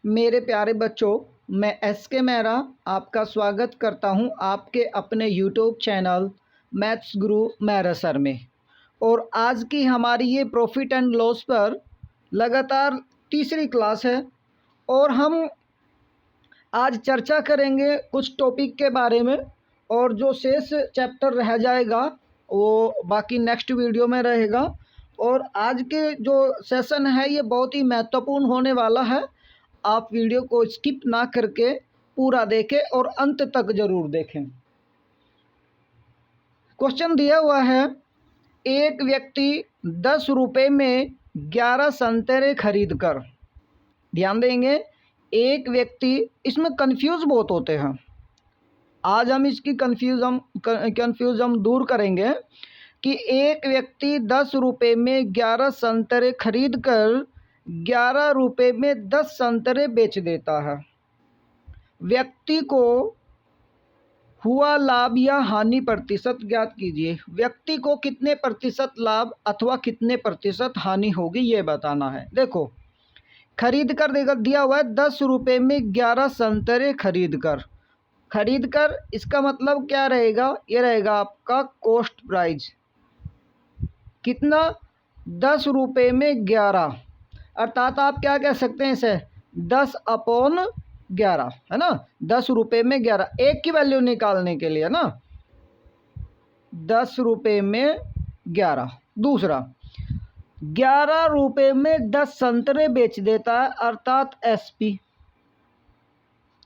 मेरे प्यारे बच्चों, मैं एस के मेहरा आपका स्वागत करता हूं आपके अपने यूट्यूब चैनल मैथ्स गुरु मेहरा सर में। और आज की हमारी ये प्रॉफिट एंड लॉस पर लगातार तीसरी क्लास है और हम आज चर्चा करेंगे कुछ टॉपिक के बारे में। और जो शेष चैप्टर रह जाएगा वो बाकी नेक्स्ट वीडियो में रहेगा। और आज के जो सेशन है ये बहुत ही महत्वपूर्ण होने वाला है। आप वीडियो को स्किप ना करके पूरा देखें और अंत तक ज़रूर देखें। क्वेश्चन दिया हुआ है, एक व्यक्ति 10 रुपये में 11 संतरे खरीद कर, ध्यान देंगे, एक व्यक्ति, इसमें कंफ्यूज बहुत होते हैं। आज हम इसकी कंफ्यूजन दूर करेंगे कि एक व्यक्ति 10 रुपये में 11 संतरे खरीद कर 11 रुपये में 10 संतरे बेच देता है। व्यक्ति को हुआ लाभ या हानि प्रतिशत ज्ञात कीजिए। व्यक्ति को कितने प्रतिशत लाभ अथवा कितने प्रतिशत हानि होगी ये बताना है। देखो, खरीद कर दिया हुआ है 10 रुपये में 11 संतरे खरीद कर, इसका मतलब क्या रहेगा? ये रहेगा आपका कॉस्ट प्राइस। कितना? 10 रुपये में 11, अर्थात आप क्या कह सकते हैं इसे? 10/11 है ना। 10 रुपये में 11, एक की वैल्यू निकालने के लिए ना, 10 रुपये में 11। दूसरा, 11 रुपये में 10 संतरे बेच देता है, अर्थात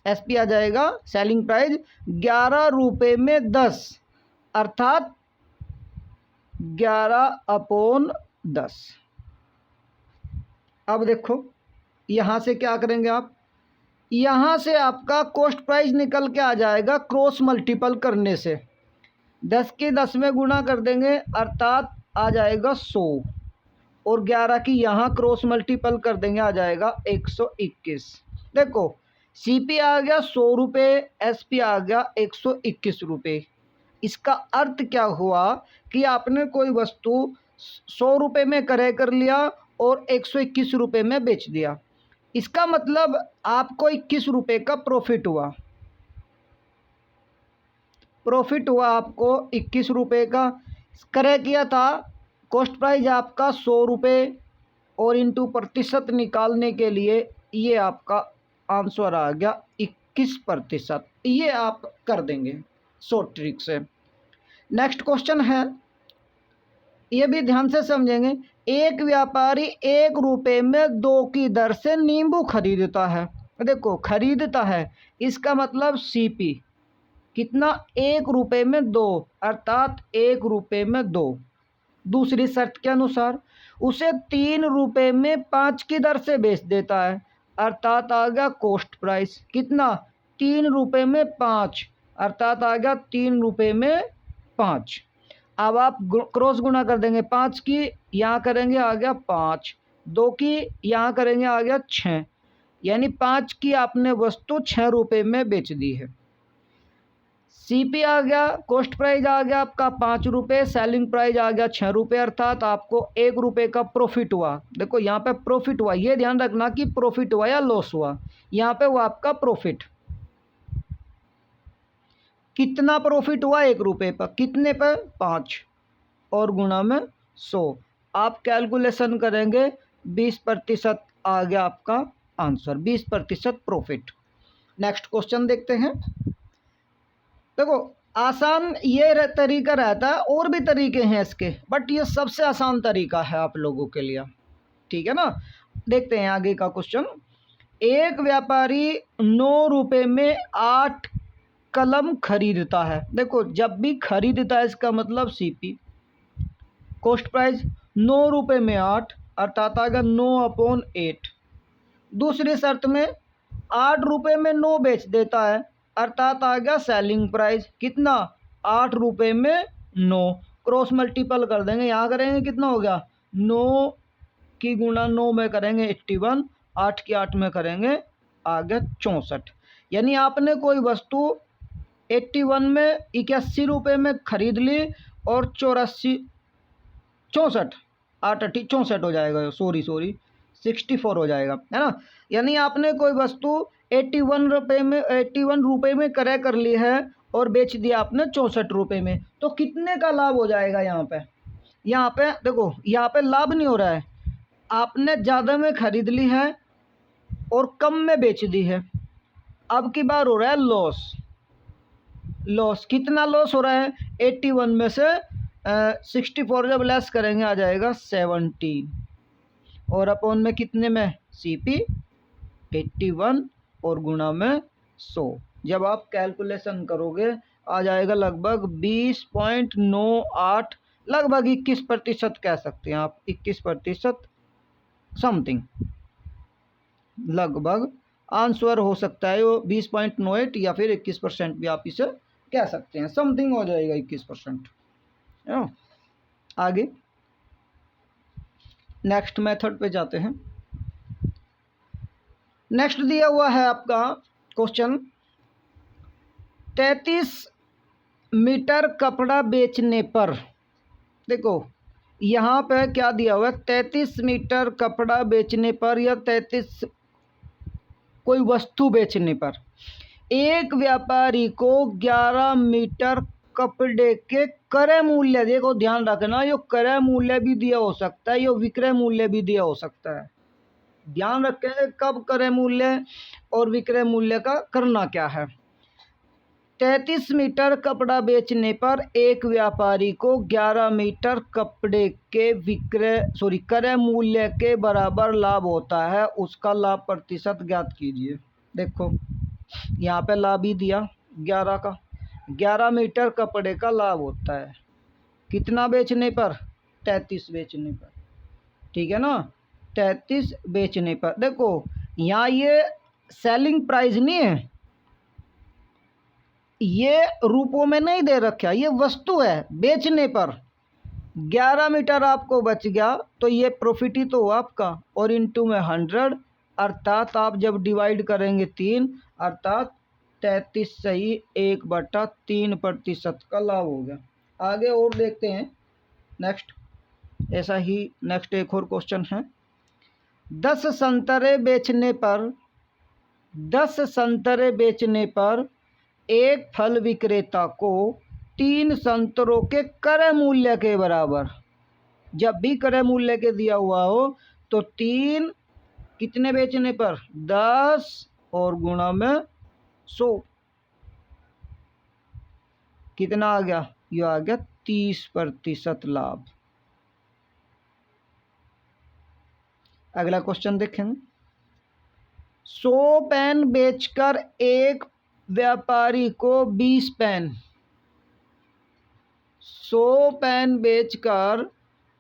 एसपी आ जाएगा, सेलिंग प्राइस। 11 रुपये में 10 अर्थात 11/10। अब देखो, यहाँ से क्या करेंगे आप? यहाँ से आपका कॉस्ट प्राइस निकल के आ जाएगा क्रॉस मल्टीपल करने से। 10 के 10 में गुणा कर देंगे, अर्थात आ जाएगा 100। और 11 की यहाँ क्रॉस मल्टीपल कर देंगे, आ जाएगा 121। देखो, सीपी आ गया 100 रुपये, एसपी आ गया 121 रुपये। इसका अर्थ क्या हुआ कि आपने कोई वस्तु 100 रुपये में क्रय कर लिया और 121 रुपये में बेच दिया। इसका मतलब आपको 21 रुपये का प्रॉफिट हुआ। आपको 21 रुपये का। क्रय किया था, कॉस्ट प्राइस आपका 100 रुपये, और इंटू प्रतिशत निकालने के लिए ये आपका आंसर आ गया 21%। ये आप कर देंगे शॉर्ट ट्रिक से। नेक्स्ट क्वेश्चन है, ये भी ध्यान से समझेंगे। एक व्यापारी 1 रुपये में 2 की दर से नींबू खरीदता है। देखो, खरीदता है, इसका मतलब सीपी कितना? 1 रुपये में 2, अर्थात 1 रुपये में 2। दूसरी शर्त के अनुसार उसे 3 रुपये में 5 की दर से बेच देता है, अर्थात आ गया कॉस्ट प्राइस। कितना? 3 रुपये में 5, अर्थात आ गया 3 रुपये में 5। अब आप क्रॉस गुणा कर देंगे, 5 की यहाँ करेंगे, आ गया 5, 2 की यहाँ करेंगे, आ गया 6, यानी 5 की आपने वस्तु 6 रुपये में बेच दी है। सीपी आ गया, कॉस्ट प्राइस आ गया आपका 5 रुपये, सेलिंग प्राइस आ गया 6 रुपये, अर्थात आपको 1 रुपये का प्रॉफिट हुआ। देखो, यहाँ पे प्रॉफिट हुआ, ये ध्यान रखना कि प्रॉफिट हुआ या लॉस हुआ। यहाँ पे हुआ आपका प्रॉफिट। कितना प्रॉफिट हुआ? 1 रुपये पर। कितने पर? 5, और गुणा में 100। आप कैलकुलेशन करेंगे, 20% आ गया आपका आंसर, 20% प्रॉफिट। नेक्स्ट क्वेश्चन देखते हैं। देखो, आसान ये तरीका रहता है, और भी तरीके हैं इसके, बट ये सबसे आसान तरीका है आप लोगों के लिए, ठीक है ना। देखते हैं आगे का क्वेश्चन। एक व्यापारी 9 रुपये में 8 कलम खरीदता है। देखो, जब भी खरीदता है इसका मतलब सीपी। कॉस्ट प्राइस 9 रुपये में 8, अर्थात आ गया 9/8। दूसरी शर्त में 8 रुपये में 9 बेच देता है, अर्थात आ गया सेलिंग प्राइस। कितना? 8 रुपये में 9। क्रॉस मल्टीपल कर देंगे, यहाँ करेंगे, कितना हो गया? 9 की गुणा 9 में करेंगे 81, 8 की 8 में करेंगे, आ गया 64। यानी आपने कोई वस्तु 81 में 81 रुपये में खरीद ली और 64 हो जाएगा, सॉरी 64 हो जाएगा, है ना। यानी आपने कोई वस्तु 81 रुपये में क्रय कर ली है और बेच दिया आपने 64 रुपये में, तो कितने का लाभ हो जाएगा यहाँ पे? यहाँ पे देखो, यहाँ पे लाभ नहीं हो रहा है, आपने ज़्यादा में खरीद ली है और कम में बेच दी है। अब की बार हो रहा है लॉस। लॉस कितना लॉस हो रहा है? 81 में से 64 जब लेस करेंगे आ जाएगा 17, और अपॉन में कितने में? CP 81 और गुणा में 100। जब आप कैलकुलेशन करोगे आ जाएगा लगभग 20.98, लगभग 21% कह सकते हैं आप, 21% समथिंग लगभग आंसर हो सकता है वो 20.98 या फिर 21% भी आप इसे कह सकते हैं, समथिंग हो जाएगा 21%। आगे नेक्स्ट मेथड पे जाते हैं। नेक्स्ट दिया हुआ है आपका क्वेश्चन, 33 मीटर कपड़ा बेचने पर, देखो यहाँ पे क्या दिया हुआ है, 33 मीटर कपड़ा बेचने पर या 33 कोई वस्तु बेचने पर एक व्यापारी को 11 मीटर कपड़े के क्रय मूल्य, देखो ध्यान रखना, ये क्रय मूल्य भी दिया हो सकता है, ये विक्रय मूल्य भी दिया हो सकता है। ध्यान रखें कब क्रय मूल्य और विक्रय मूल्य का करना क्या है। 33 मीटर कपड़ा बेचने पर एक व्यापारी को 11 मीटर कपड़े के क्रय मूल्य के बराबर लाभ होता है, उसका लाभ प्रतिशत ज्ञात कीजिए। देखो यहाँ पे लाभ ही दिया 11 का, 11 मीटर कपड़े का लाभ होता है, कितना बेचने पर? 33 बेचने पर, ठीक है ना, 33 बेचने पर। देखो यहाँ ये सेलिंग प्राइस नहीं है, ये रूपों में नहीं दे रखा, ये वस्तु है, बेचने पर 11 मीटर आपको बच गया तो ये प्रॉफिट ही तो हुआ आपका, और इनटू में 100, अर्थात आप जब डिवाइड करेंगे 3, अर्थात 33 सही 1/3% का लाभ हो गया। आगे और देखते हैं नेक्स्ट, ऐसा ही नेक्स्ट एक और क्वेश्चन है, 10 संतरे बेचने पर एक फल विक्रेता को 3 संतरों के क्रय मूल्य के बराबर, जब भी क्रय मूल्य के दिया हुआ हो तो 3 कितने बेचने पर? 10 और गुणा में 100, कितना आ गया? ये आ गया 30% लाभ। अगला क्वेश्चन देखेंगे, 100 पेन बेचकर एक व्यापारी को 20 पेन, 100 पेन बेचकर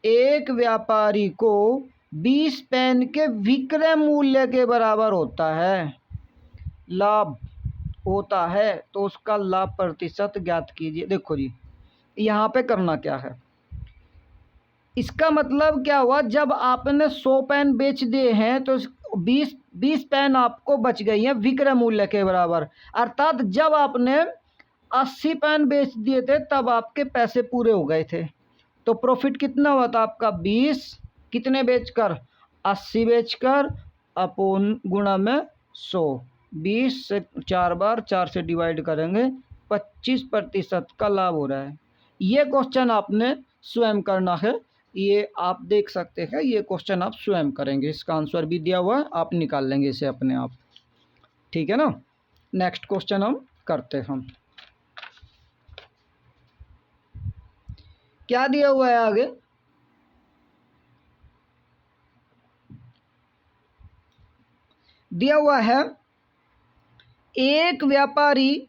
एक व्यापारी को 20 पेन के विक्रय मूल्य के बराबर होता है, लाभ होता है, तो उसका लाभ प्रतिशत ज्ञात कीजिए। देखो जी यहाँ पे करना क्या है, इसका मतलब क्या हुआ, जब आपने 100 पेन बेच दिए हैं तो 20 पेन आपको बच गई हैं विक्रय मूल्य के बराबर, अर्थात जब आपने 80 पेन बेच दिए थे तब आपके पैसे पूरे हो गए थे, तो प्रॉफिट कितना हुआ था आपका? 20, कितने बेचकर? 80 बेचकर, अपॉन गुणा में 100, 20 से 4 बार 4 से डिवाइड करेंगे, 25% का लाभ हो रहा है। ये क्वेश्चन आपने स्वयं करना है, ये आप देख सकते हैं, ये क्वेश्चन आप स्वयं करेंगे, इसका आंसर भी दिया हुआ है, आप निकाल लेंगे इसे अपने आप, ठीक है ना। नेक्स्ट क्वेश्चन हम करते हैं, क्या दिया हुआ है आगे, दिया हुआ है एक व्यापारी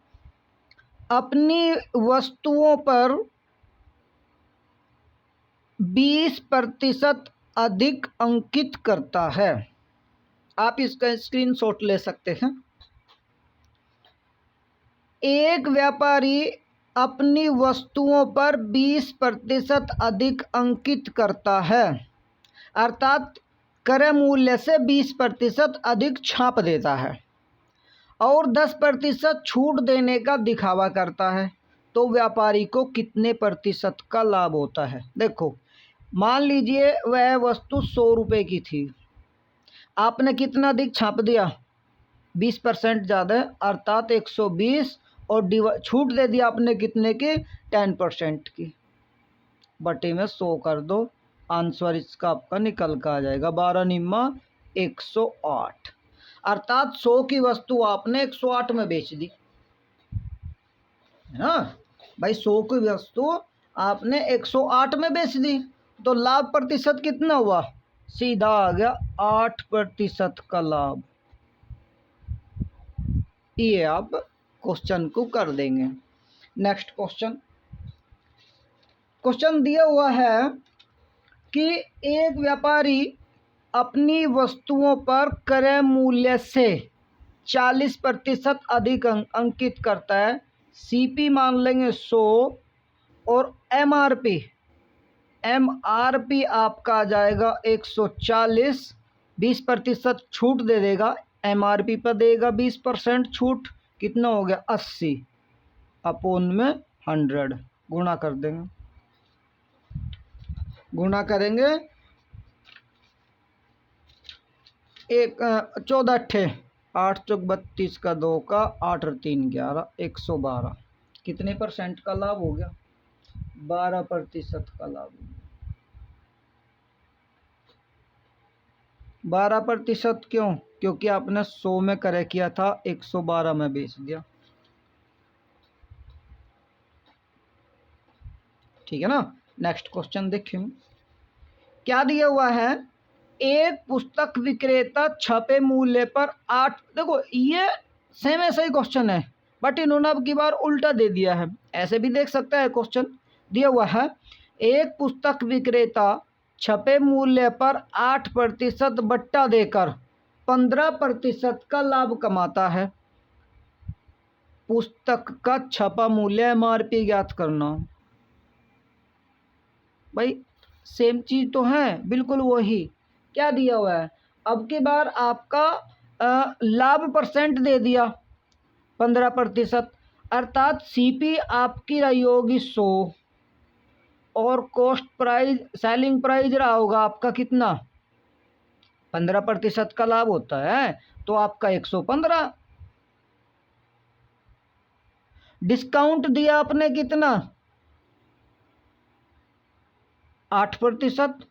अपनी वस्तुओं पर 20% अधिक अंकित करता है। आप इसका स्क्रीनशॉट ले सकते हैं। एक व्यापारी अपनी वस्तुओं पर 20% अधिक अंकित करता है, अर्थात क्रय मूल्य से 20% अधिक छाप देता है और 10% छूट देने का दिखावा करता है, तो व्यापारी को कितने प्रतिशत का लाभ होता है। देखो मान लीजिए वह वस्तु 100 रुपये की थी, आपने कितना अधिक छाप दिया, 20% ज़्यादा है अर्थात 120, और छूट दे दिया आपने कितने की, 10% की, बटे में 100 कर दो, आंसर इसका आपका निकल कर आ जाएगा 12 निम्मा 108, अर्थात 100 की वस्तु आपने 108 में बेच दी, है ना भाई। 100 की वस्तु आपने 108 में बेच दी, तो लाभ प्रतिशत कितना हुआ, सीधा आ गया 8% का लाभ। ये आप क्वेश्चन को कर देंगे। नेक्स्ट क्वेश्चन, क्वेश्चन दिया हुआ है कि एक व्यापारी अपनी वस्तुओं पर क्रय मूल्य से 40% अधिक अंकित करता है। सीपी मान लेंगे 100 और एमआरपी आपका आ जाएगा 140, 20% छूट दे देगा, एमआरपी पर देगा 20% छूट, कितना हो गया 80 अपॉन में 100, गुणा कर देंगे, गुणा करेंगे 14 अट्ठे 8 चौक 32 का 2 का 8 और 3 11, 112, कितने परसेंट का लाभ हो गया, 12% का लाभ हो गया। 12% क्यों, क्योंकि आपने 100 में क्रय किया था, 112 में बेच दिया, ठीक है ना। नेक्स्ट क्वेश्चन देखिए क्या दिया हुआ है, एक पुस्तक विक्रेता छपे मूल्य पर 8, देखो ये सेम ऐसा ही क्वेश्चन है, बट इन्होंने अब की बार उल्टा दे दिया है, ऐसे भी देख सकता है। क्वेश्चन दिया हुआ है, एक पुस्तक विक्रेता छपे मूल्य पर 8% बट्टा देकर 15% का लाभ कमाता है। पुस्तक का छपा मूल्य एमआरपी ज्ञात करना। भाई सेम चीज तो है, बिल्कुल वही। क्या दिया हुआ है, अब की बार आपका लाभ परसेंट दे दिया 15%, अर्थात सीपी आपकी रही होगी 100 और कॉस्ट प्राइस सेलिंग प्राइस रहा होगा आपका कितना, 15% का लाभ होता है तो आपका 115। डिस्काउंट दिया आपने कितना, 8%,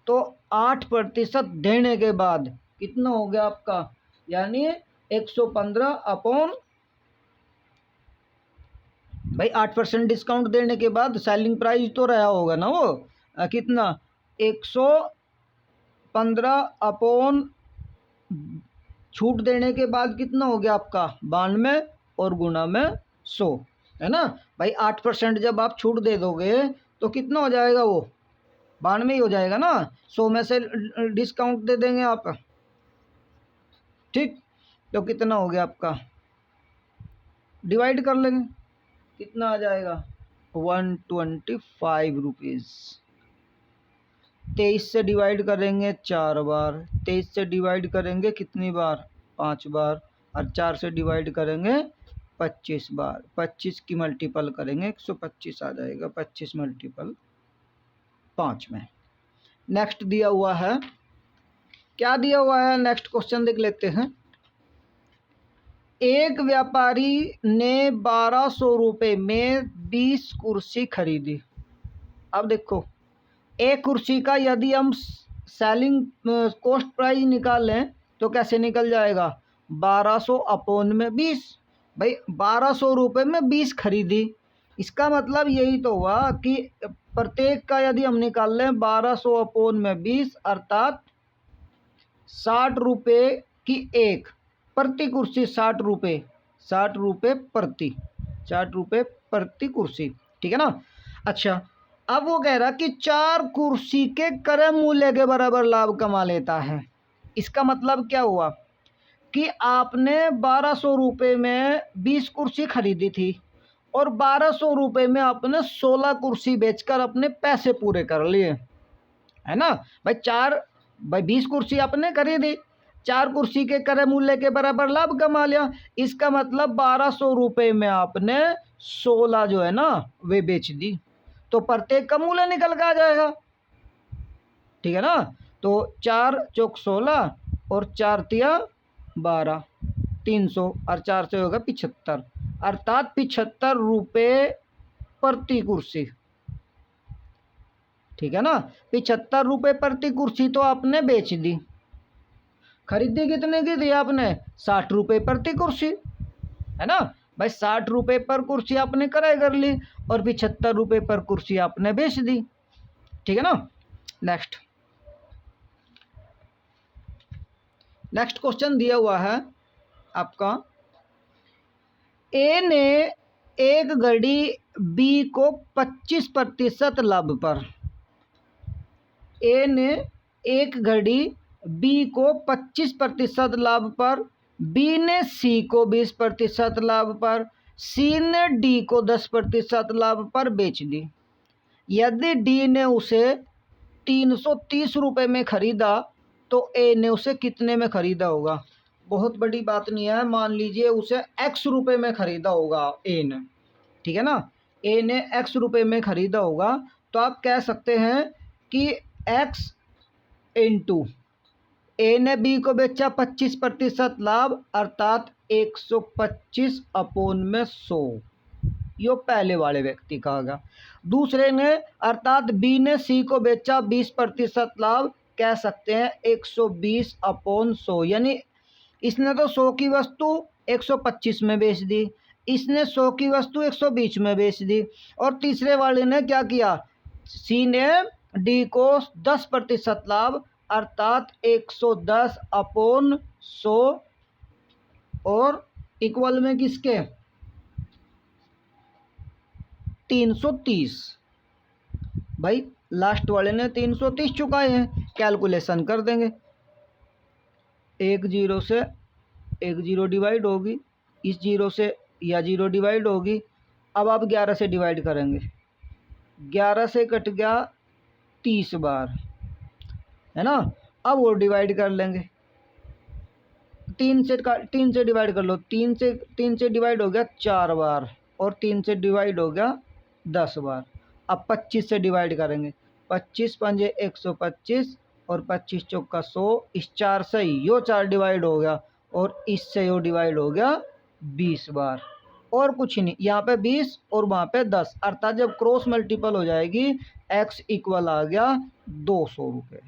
तो 8% देने के बाद कितना हो गया आपका, यानी 115 अपॉन, भाई 8% डिस्काउंट देने के बाद सेलिंग प्राइस तो रहा होगा ना वो कितना, 115 अपॉन छूट देने के बाद कितना हो गया आपका 92 और गुणा में 100, है ना भाई। 8% जब आप छूट दे दोगे तो कितना हो जाएगा, वो 92 ही हो जाएगा ना, 100 में से डिस्काउंट दे देंगे आप, ठीक, तो कितना हो गया आपका, डिवाइड कर लेंगे, कितना आ जाएगा 125 रुपीज़। 23 से डिवाइड करेंगे 4 बार, 23 से डिवाइड करेंगे कितनी बार, 5 बार, और 4 से डिवाइड करेंगे 25 बार, 25 की मल्टीपल करेंगे 125 आ जाएगा, 25 मल्टीपल 5 में। नेक्स्ट दिया हुआ है, क्या दिया हुआ है, नेक्स्ट क्वेश्चन देख लेते हैं। एक व्यापारी ने 1200 रुपये में 20 कुर्सी खरीदी। अब देखो एक कुर्सी का यदि हम सेलिंग कॉस्ट प्राइस निकालें तो कैसे निकल जाएगा, 1200 अपॉन में 20, भाई 1200 रुपये में 20 खरीदी, इसका मतलब यही तो हुआ कि प्रत्येक का यदि हम निकाल लें 1200 अपॉन में 20 अर्थात 60 रुपये की एक प्रति कुर्सी, 60 रुपये, 60 रुपये प्रति, 60 रुपये प्रति कुर्सी, ठीक है ना। अच्छा अब वो कह रहा कि 4 कुर्सी के क्रय मूल्य के बराबर लाभ कमा लेता है। इसका मतलब क्या हुआ कि आपने 1200 रुपये में 20 कुर्सी खरीदी थी और 1200 रुपये में आपने 16 कुर्सी बेचकर अपने पैसे पूरे कर लिए, है ना भाई 20 कुर्सी आपने खरीदी, 4 कुर्सी के क्रय मूल्य के बराबर लाभ कमा लिया। इसका मतलब 1200 रुपये में आपने 16 जो है ना वे बेच दी, तो प्रत्येक का मूल्य निकल कर आ जाएगा, ठीक है ना। तो 4 चौक 16 और 4 तिया 12, 300 और 4 से होगा 75, अर्थात 75 रुपये प्रति कुर्सी। ठीक है ना, 75 रुपये प्रति कुर्सी तो आपने बेच दी। खरीदी कितने की दी आपने? 60 रुपये प्रति कुर्सी, है ना भाई। 60 रुपये पर कुर्सी आपने किराए कर ली और 75 रुपये पर कुर्सी आपने बेच दी। ठीक है ना। नेक्स्ट क्वेश्चन दिया हुआ है आपका, ए ने एक घड़ी बी को 25% लाभ पर, ए ने एक घड़ी बी को 25% लाभ पर, बी ने सी को 20% लाभ पर, सी ने डी को 10% लाभ पर बेच दी। यदि डी ने उसे 330 रुपये में खरीदा तो ए ने उसे कितने में खरीदा होगा? बहुत बड़ी बात नहीं है, मान लीजिए उसे x रुपये में खरीदा होगा ए ने। ठीक है ना, ए ने x रुपये में खरीदा होगा, तो आप कह सकते हैं कि x इंटू ए ने बी को बेचा 25% लाभ, अर्थात 125 अपोन में 100, यो पहले वाले व्यक्ति का होगा। दूसरे ने अर्थात बी ने सी को बेचा 20% लाभ, कह सकते हैं 120 अपोन 100, यानी इसने तो 100 की वस्तु 125 में बेच दी, इसने 100 की वस्तु 120 में बेच दी। और तीसरे वाले ने क्या किया? सी ने डी को 10% लाभ, अर्थात 110 अपोन 100 और इक्वल में किसके? 330। भाई लास्ट वाले ने 330 चुकाए हैं, कैलकुलेशन कर देंगे। 1 0 से 1 0 डिवाइड होगी, इस 0 से या 0 डिवाइड होगी। अब आप 11 से डिवाइड करेंगे, 11 से कट गया 30 बार, है ना। अब वो डिवाइड कर लेंगे, 3 से डिवाइड कर लो, 3 से डिवाइड हो गया 4 बार और 3 से डिवाइड हो गया 10 बार। अब 25 से डिवाइड करेंगे, 25 पंजे 125 और 25 चौका 100, इस 4 से यो 4 डिवाइड हो गया और इससे यो डिवाइड हो गया 20 बार, और कुछ नहीं। यहाँ पे 20 और वहाँ पे 10, अर्थात जब क्रॉस मल्टीपल हो जाएगी x इक्वल आ गया 200 रुपये।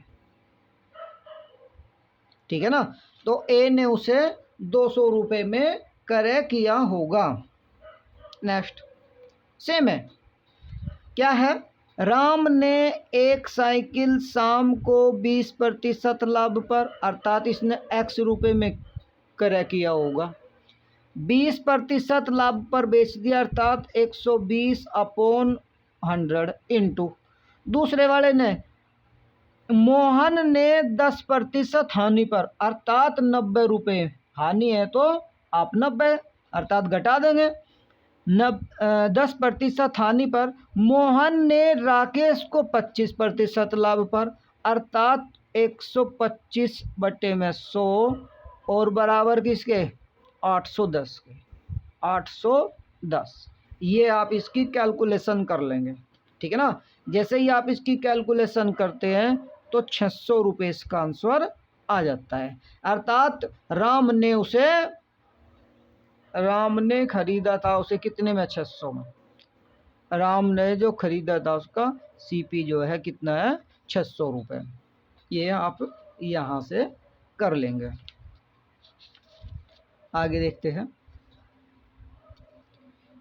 ठीक है ना, तो ए ने उसे 200 रुपये में क्रय किया होगा। नेक्स्ट सेम है, क्या है? राम ने एक साइकिल शाम को 20% लाभ पर, अर्थात इसने x रुपये में क्रय किया होगा, 20% लाभ पर बेच दिया, अर्थात 120 अपोन 100 इंटू। दूसरे वाले ने मोहन ने 10% हानि पर, अर्थात 90 रुपये, हानि है तो आप 90 अर्थात घटा देंगे। 10% हानि पर मोहन ने राकेश को 25% लाभ पर, अर्थात 125 बटे में 100 और बराबर किसके? 810 के, 810। ये आप इसकी कैलकुलेशन कर लेंगे। ठीक है ना, जैसे ही आप इसकी कैलकुलेशन करते हैं तो 600 रुपये इसका आंसर आ जाता है। अर्थात राम ने खरीदा था उसे कितने में? 600 में। राम ने जो खरीदा था उसका सीपी जो है कितना है? 600 रुपये। ये आप यहाँ से कर लेंगे। आगे देखते हैं,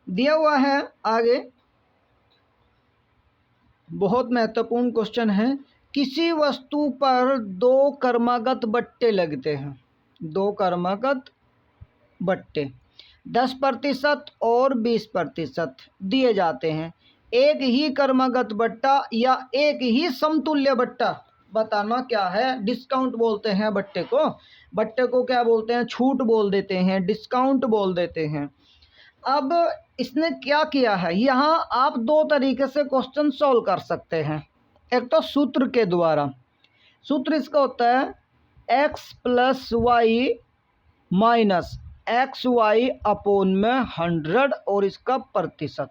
दिया हुआ है आगे बहुत महत्वपूर्ण क्वेश्चन है। किसी वस्तु पर 2 क्रमागत बट्टे लगते हैं, 2 क्रमागत बट्टे 10% और 20% दिए जाते हैं। एक ही क्रमागत बट्टा या एक ही समतुल्य बट्टा बताना क्या है? डिस्काउंट बोलते हैं बट्टे को। बट्टे को क्या बोलते हैं? छूट बोल देते हैं, डिस्काउंट बोल देते हैं। अब इसने क्या किया है, यहाँ आप 2 तरीके से क्वेश्चन सॉल्व कर सकते हैं। एक तो सूत्र के द्वारा, सूत्र इसका होता है x plus y minus x y upon में 100 और इसका प्रतिशत,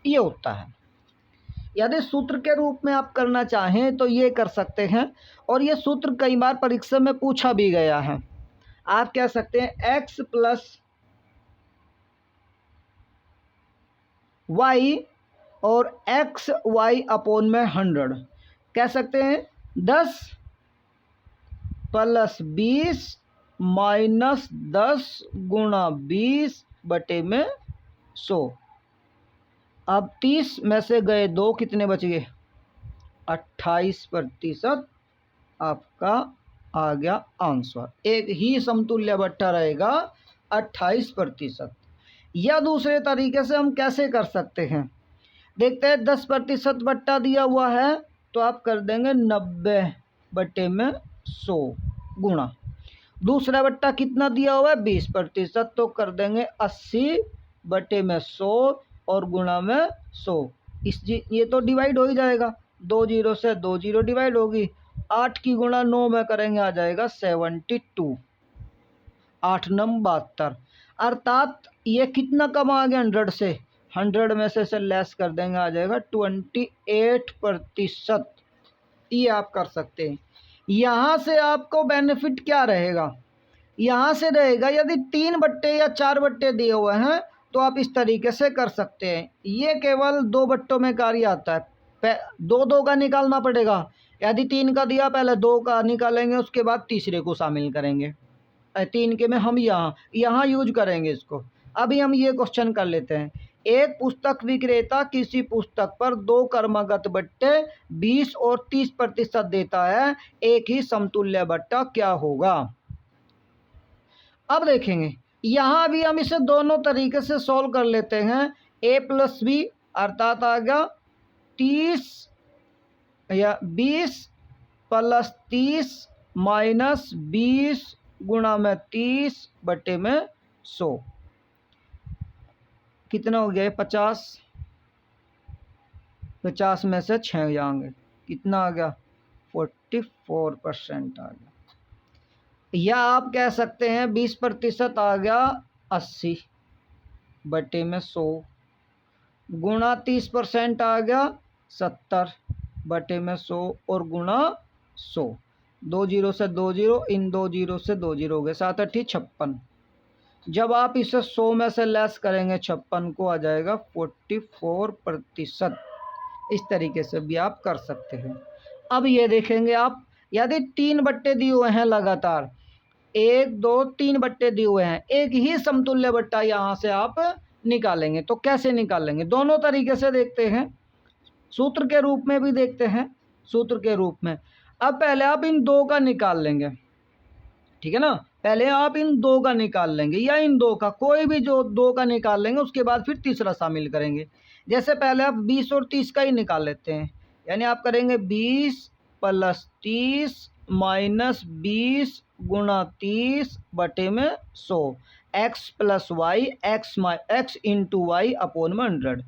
ये होता है। यदि सूत्र के रूप में आप करना चाहें तो ये कर सकते हैं, और ये सूत्र कई बार परीक्षा में पूछा भी गया है। आप कह सकते हैं x प्लस y और एक्स वाई अपोन में 100, कह सकते हैं 10 प्लस 20 माइनस 10 गुणा 20 बटे में 100। अब 30 में से गए 2, कितने बच गए? 28% आपका आ गया आंसर। एक ही समतुल्य बट्टा रहेगा 28%। या दूसरे तरीके से हम कैसे कर सकते हैं, देखते हैं। 10% बट्टा दिया हुआ है तो आप कर देंगे 90 बटे में 100 गुणा। दूसरा बट्टा कितना दिया हुआ है? 20%, तो कर देंगे 80 बटे में 100 और गुणा में 100। ये तो डिवाइड हो ही जाएगा, 2 जीरो से 2 जीरो डिवाइड होगी। 8 की गुणा 9 में करेंगे, आ जाएगा 72, 8 9 72। अर्थात ये कितना कम आ गया 100 से? 100 में से लेस कर देंगे, आ जाएगा 28%। ये आप कर सकते हैं। यहाँ से आपको बेनिफिट क्या रहेगा? यहाँ से रहेगा यदि 3 बट्टे या 4 बट्टे दिए हुए हैं तो आप इस तरीके से कर सकते हैं। ये केवल 2 बट्टों में कार्य आता है, 2 का निकालना पड़ेगा। यदि 3 का दिया, पहले 2 का निकालेंगे, उसके बाद तीसरे को शामिल करेंगे। 3 के में हम यहाँ यूज करेंगे इसको। अभी हम ये क्वेश्चन कर लेते हैं। एक पुस्तक विक्रेता किसी पुस्तक पर 2 क्रमागत बट्टे 20 और 30% देता है, एक ही समतुल्य बट्टा क्या होगा? अब देखेंगे, यहाँ भी हम इसे दोनों तरीके से सॉल्व कर लेते हैं। a प्लस बी अर्थात आ गया 30 या 20 प्लस 30 माइनस 20 गुणा में 30 बटे में 100। कितना हो गया? 50। 50 में से 6 जाएंगे, कितना आ गया? 44% आ गया। या आप कह सकते हैं 20% आ गया 80 बटे में 100 गुणा 30% आ गया 70 बटे में 100 और गुणा 100। 2 जीरो से 2 जीरो, इन 2 जीरो से 2 जीरो हो गए, 7 8 56। जब आप इसे 100 में से लेस करेंगे 56 को, आ जाएगा 44%। इस तरीके से भी आप कर सकते हैं। अब ये देखेंगे आप, यदि 3 बट्टे दिए हुए हैं लगातार, 1 2 3 बट्टे दिए हुए हैं, एक ही समतुल्य बट्टा यहाँ से आप निकालेंगे। तो कैसे निकालेंगे? दोनों तरीके से देखते हैं, सूत्र के रूप में भी देखते हैं। सूत्र के रूप में अब पहले आप इन 2 का निकाल लेंगे, ठीक है ना? पहले आप इन 2 का निकाल लेंगे या इन 2 का, कोई भी जो 2 का निकाल लेंगे, उसके बाद फिर तीसरा शामिल करेंगे। जैसे पहले आप 20 और 30 का ही निकाल लेते हैं, यानी आप करेंगे 20 प्लस 30 माइनस 20 गुणा 30 बटे में 100, x plus y, x into y upon में 100।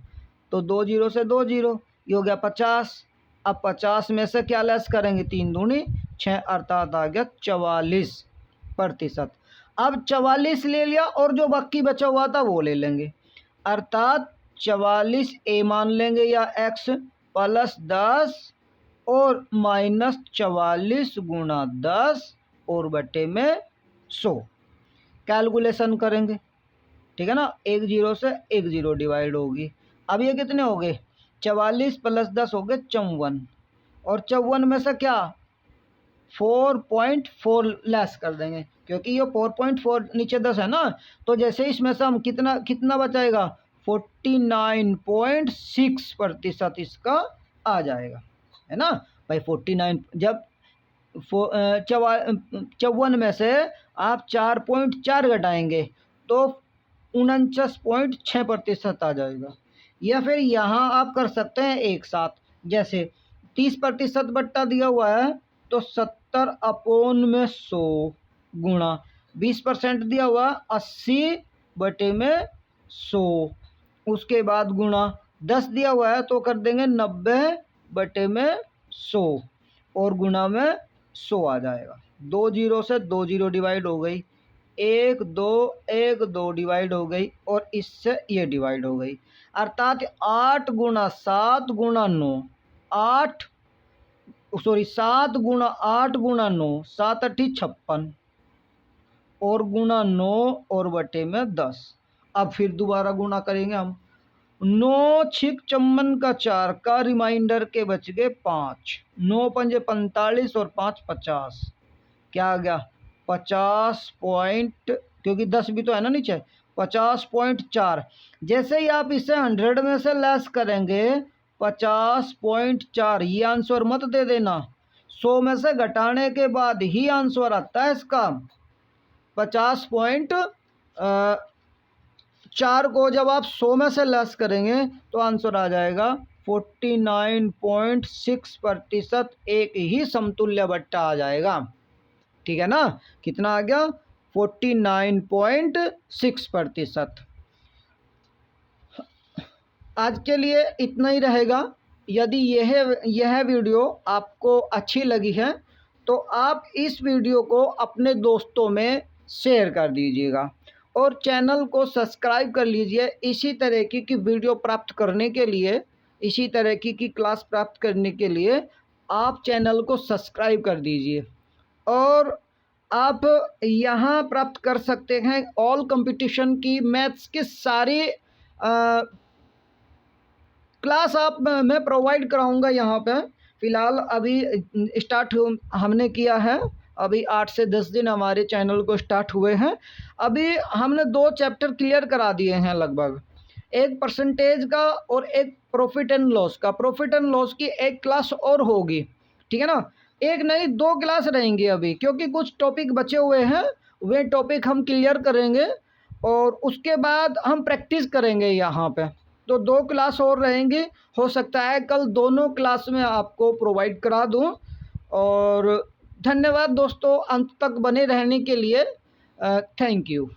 तो 2 जीरो से 2 जीरो, ये हो गया 50। अब 50 में से क्या लेस करेंगे? 3 दूनी 6 अर्थात आ गया 44%। अब 44 ले लिया और जो बाकी बचा हुआ था वो ले लेंगे, अर्थात 44 ए मान लेंगे या x प्लस 10 और माइनस 44 गुणा 10 और बटे में 100। कैलकुलेशन करेंगे, ठीक है ना? 1 जीरो से 1 जीरो डिवाइड होगी। अब ये कितने हो गए? 44 प्लस 10 हो गए 54, और 54 में से क्या 4.4 लेस कर देंगे, क्योंकि ये 4.4 नीचे 10 है ना, तो जैसे इसमें से हम कितना बचाएगा? 49.6% इसका आ जाएगा, है ना भाई? 49 जब 54 में से आप 4.4 घटाएंगे तो 49.6% आ जाएगा। या फिर यहाँ आप कर सकते हैं एक साथ, जैसे 30% बट्टा दिया हुआ है तो 70 अपोन में 100 गुणा 20% दिया हुआ 80 बटे में 100, उसके बाद गुणा 10 दिया हुआ है तो कर देंगे 90 बटे में 100 और गुणा में 100 आ जाएगा। 2 जीरो से 2 जीरो डिवाइड हो गई, 1 2 डिवाइड हो गई और इससे ये डिवाइड हो गई, अर्थात 8 गुणा 7 गुणा 9, 7 गुणा 8 गुणा 9, 7 8 56 और गुणा 9 और बटे में 10। अब फिर दोबारा गुणा करेंगे हम, 9 छिक 54 का 4 का रिमाइंडर के बच गए 5, 9 पंजे 45 और 5 50, क्या आ गया 50 पॉइंट, क्योंकि 10 भी तो है ना नीचे, 50.4। जैसे ही आप इसे 100 में से लेस करेंगे 50.4, ये आंसर मत दे देना, 100 में से घटाने के बाद ही आंसर आता है इसका। 50.4 को जब आप 100 में से लेस करेंगे तो आंसर आ जाएगा 49.6%, एक ही समतुल्य बट्टा आ जाएगा। ठीक है ना, कितना आ गया 49.6%। आज के लिए इतना ही रहेगा। यदि यह वीडियो आपको अच्छी लगी है तो आप इस वीडियो को अपने दोस्तों में शेयर कर दीजिएगा और चैनल को सब्सक्राइब कर लीजिए। इसी तरह की वीडियो प्राप्त करने के लिए, इसी तरह की क्लास प्राप्त करने के लिए आप चैनल को सब्सक्राइब कर दीजिए। और आप यहाँ प्राप्त कर सकते हैं ऑल कंपटीशन की मैथ्स की सारी क्लास आप मैं प्रोवाइड कराऊंगा यहाँ पे। फ़िलहाल अभी स्टार्ट हमने किया है, अभी 8 से 10 दिन हमारे चैनल को स्टार्ट हुए हैं। अभी हमने 2 चैप्टर क्लियर करा दिए हैं लगभग, एक परसेंटेज का और एक प्रॉफिट एंड लॉस का। प्रॉफिट एंड लॉस की एक क्लास और होगी, ठीक है ना, एक नहीं 2 क्लास रहेंगी अभी, क्योंकि कुछ टॉपिक बचे हुए हैं, वे टॉपिक हम क्लियर करेंगे और उसके बाद हम प्रैक्टिस करेंगे यहाँ पे। तो 2 क्लास और रहेंगी, हो सकता है कल दोनों क्लास में आपको प्रोवाइड करा दूं। और धन्यवाद दोस्तों अंत तक बने रहने के लिए, थैंक यू।